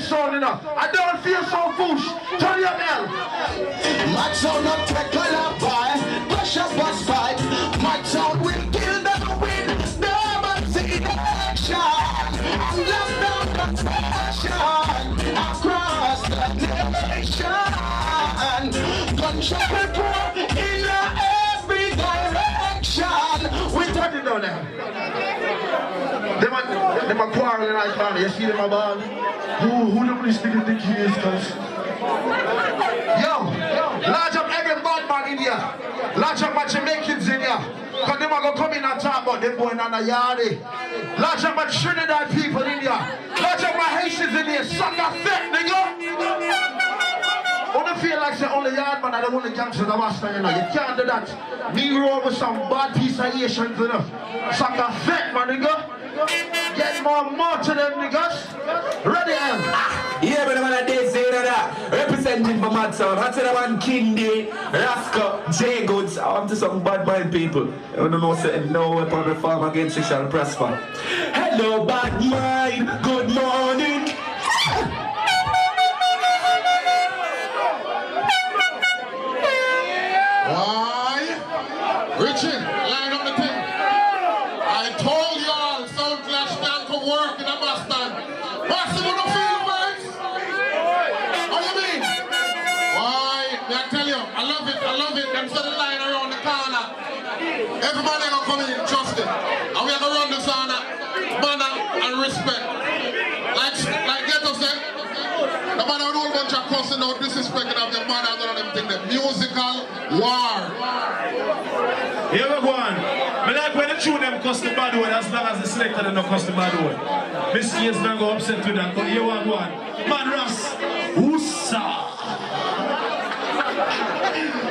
sound enough. I don't feel so foolish. Turn your bell. My sound not take a lap by. Pressure bus fight. My sound will kill the wind. Dormancy action. Left down construction. Across the nation. Gunshot report in every direction. We turn it down there. Them a quarreling like that. You see them about who the police think the key is, cuz. Yo, large up every bad man in here. Large up my Jamaicans in here. Cause them are gonna come in and talk about them going on a yardie. Large up my Trinidad people in here. Large up my Haitians in here. Suck a fit, nigga. I don't feel like say only yard man, I don't want the gangsters of Boston, you know. You can't do that. Me roll with some bad piece of Asians, you know. Suck a fit, man, nigga. Get more to them niggas. Ready, Em? Yeah, but I'm day say that. Representing for Mad Sound. I said I'm King D, Rascal, J Goods. I'm to some bad mind people. I don't know saying no weapon reform against you shall prosper. Hello, bad mind. Good morning. Why? Richie, line up the thing. I told y'all Sound Clash stand to work in a Boston. Boston wanna feel the vibes? What do you mean? Why? I tell you, I love it. Them set the line around the corner. Everybody gonna come in, trust it. And we are gonna run this on manner and respect. Like Ghetto said, the man a whole bunch of cussing out, disrespecting of your mother and all them things. The musical war. Here we go on. I like when the tune them cuss the bad word as long as the selector don't cuss the bad word. Miss Years don't go upset with that, but here we go on. Man Ross, Usa.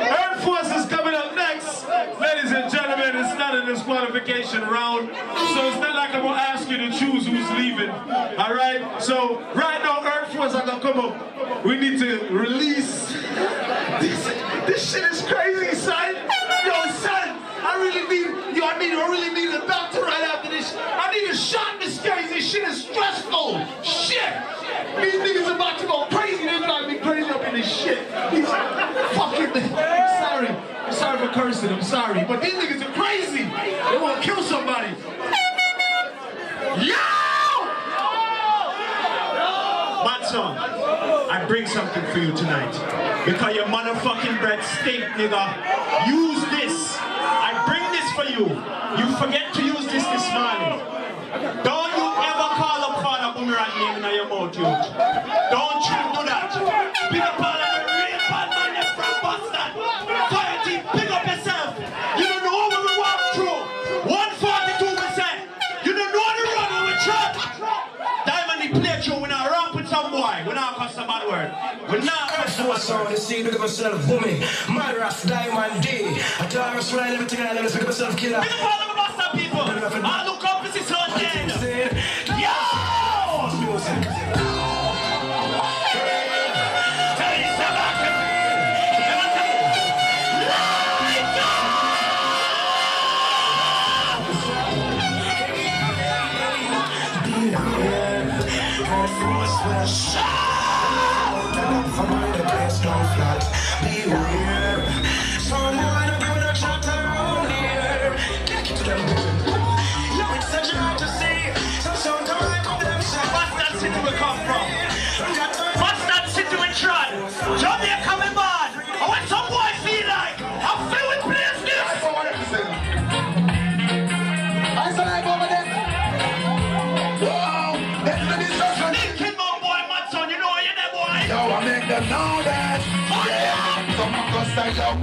Air Force is coming up next. Ladies and gentlemen, it's not in this qualification round, so it's not like I'm gonna ask you to choose who's leaving. Alright? So right now Air Force are gonna come up. We need to release. This shit is crazy, son. Yo, son, I really need a doctor right after this. I need a shot. This crazy shit is stressful. Shit. These niggas about to go crazy. They drive me crazy up in this shit. He's fucking. I'm sorry for cursing. I'm sorry, but these niggas are crazy. They want to kill somebody. Yo! Matson, I bring something for you tonight. Because your motherfucking breath stink, nigga. Use this. I bring this for you. You forget to use this morning. Don't you ever call up Father Boomerang name in your mouth, you. Don't you do that. Pick up all of the real bad man from Boston. Fire team, pick up yourself. You don't know what we walk through. 142%. You don't know the run when we trap. Diamond the play through, we're not ramp with some boy. We're not cuss a bad word. We're not cuss a bad word. You see, look at myself, booming. Mad Ross, Diamond D. I tell you, I'm everything I let me myself killer. Pick up all of the Boston people. All look up, this is on dead. Yo! Jamaica me bad. I want some boy feel like I feel with place this. I said I go over there. Wow, that's the discussion. Thinking about boy, Matson, you know you're there, boy. Yo, I make them know that. Yeah, some of us say yo.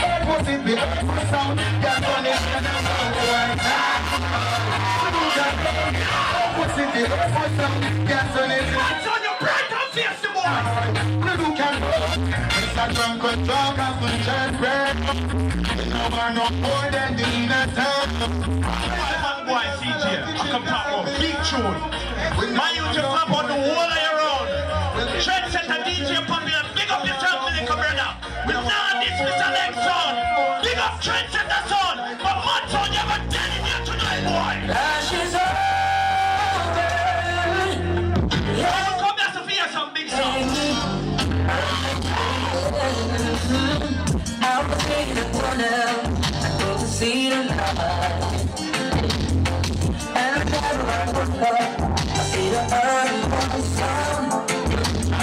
Earth was in the earth for sound. That's on it, and I'm not going back. Earth was in the earth for sound. That's on it. Matson, you're bright and fierce, boy. It's a drunken dog of a church bread. No man no more than the inner town. Boy, CJ, I come talk about big tune. Man, you just clap on the wall of your own. Trensetta DJ Popular, big up yourself, little brother. We now dismiss the next son. Big up Trensetta son. But Matson, you have a dead in here tonight, boy. Ashes over. Come there, Sophia, some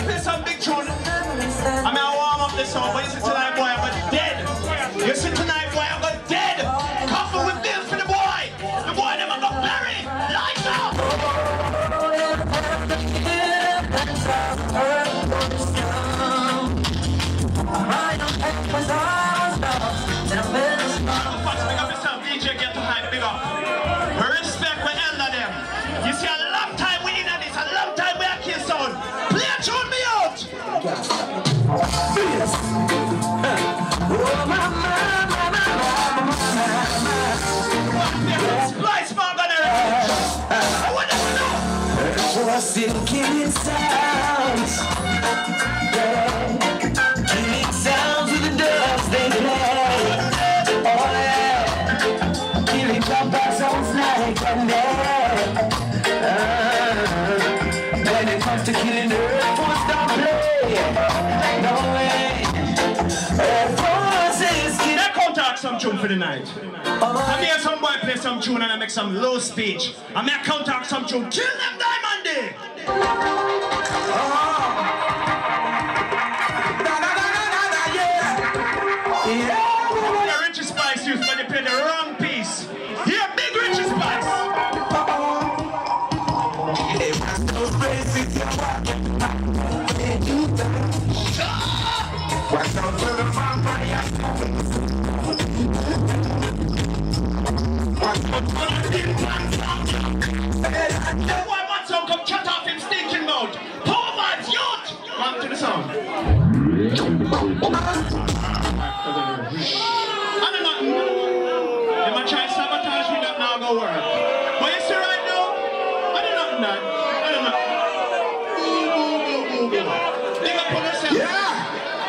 Play some big tune. I mean, I warm up this song, but you see tonight, boy, I'm gonna dead. You see tonight, boy, I'm gonna dead. Coffee with bills for the boy. The boy, them are gonna bury. Lights up. Big up yourself, DJ, get to hype, big up. Respect my elder them. You see, a long time we in this, a long time we are kill sound. Play a tune me out. Splice man gonna I want to know. We're still killing sounds. Killing sounds with the dogs they play. Oh yeah. Killing proper sounds like a day. When it comes to killing the earth, force don't play. No way. Earth forces kill. Now count some tune for the night. I hear some boy play some tune and I make some low speech. I make count some tune. Kill them Diamond Day. The Richie Spice used when they play the wrong piece. Here, big Richie Spice. That boy wants to come cut off him stinking mouth. Powa, youth. On to the song. I don't know. They might try to sabotage me, that now go work. But you see right now, I don't know that. I don't know. Big up on yourself.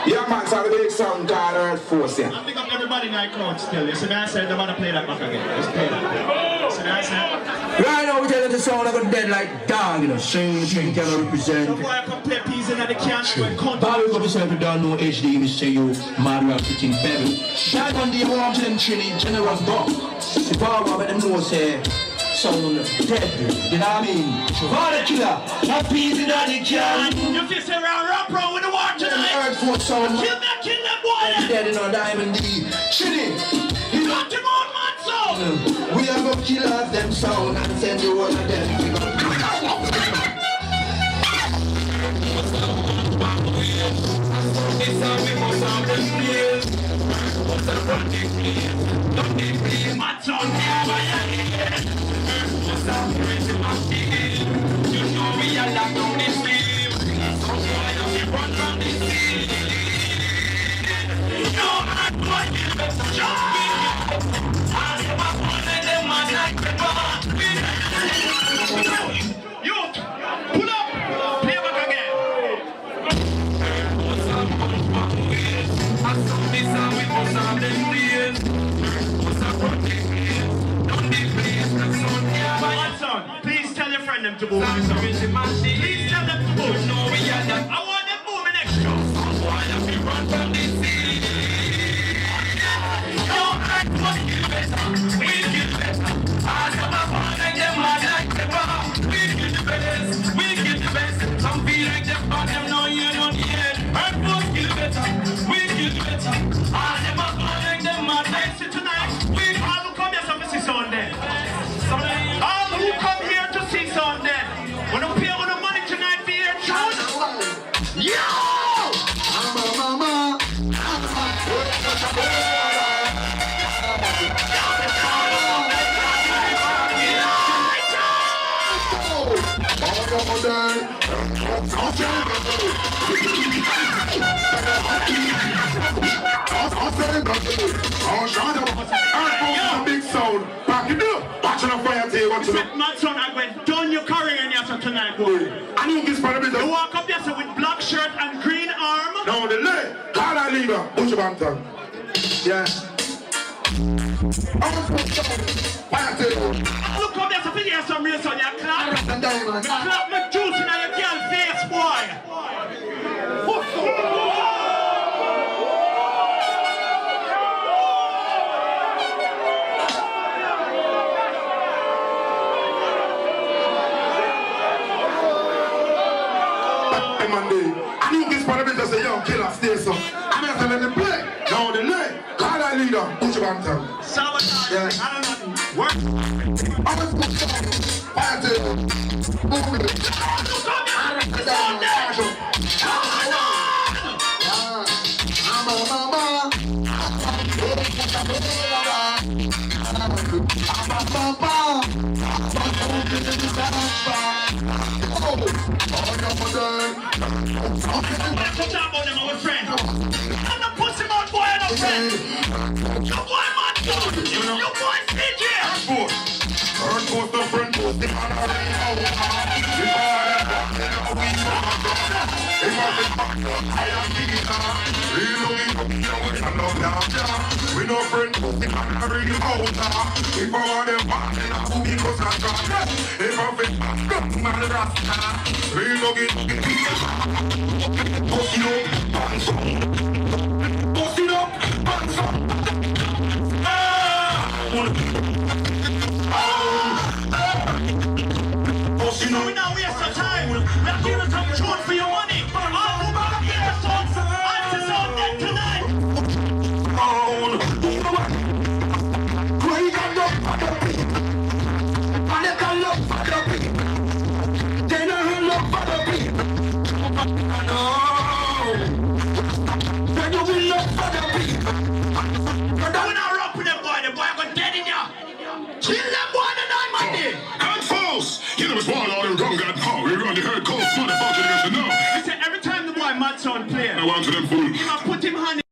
Yeah, man, so the big sound called Earth Force, yeah. I pick up everybody in that crowd still. You see me, I said, don't want to play that back again. Let's play that. See me, I said. Right now we tell you the sound like a dead like dog, you know. Sing, cannot represent. The boy I come play peas in the can. Bobby up yourself, you don't know HD, we say you mad rap fitting baby. That one day warm to them Trini, General Bob. The Powa, but them know say sound dead, you know what I mean? All the killer, that peas in the can. You feel say round rap round with the war tonight. Earth Force sound. Kill that boy. Dead in our Diamond D. Trini. Got him on man sound. We are gonna kill off them sound and send you all of them. Youth, pull up, play back again. Son, please tell your friend them to move this song. Please tell them to move. I want them moving extra. Some feel like them, but them know you don't hear. Earth Force kill better, we kill better. All them are like them, man. Next to tonight, all who come here to see Sunday. All who come here to see Sunday. When you pay all the money tonight for your tune. Yo! Mama. Big sound, back it up. Watching a fire tail, watching a My son, I went down your career in here tonight, boy. I need this for a bit. You walk up there so with black shirt and green arm. No, the leg. Call I leave her. Push your bantam. Yeah. Fire tail. Look up there so you hear some real son, you clap. Clap my juice in your girl face, boy. time man day. And you get part of it just say, yo, killer, stay so. I'm not telling them play. Now the leg. Call that leader. Push your back down. Sabotage. Yeah. I don't know. Work. I'm going to push down. Fire to you. Move with it. We no friend, if I bring you out, if I want them back, then I will be cause I got that. If I fit, man, rasta, we no get post it up, bounce up, post it up, bounce up. You know, we now waste some time. We are giving some tune for your money. All who back here, songs, answers sound dead tonight. We're not rock with them boy. The boy got dead in ya. Kill them boy tonight, Monday. And false, you know it's one all the wrong got how we run the herd cold, motherfucker, you know. Every time the boy Mad Sound play, I want to them fool. he must put him hand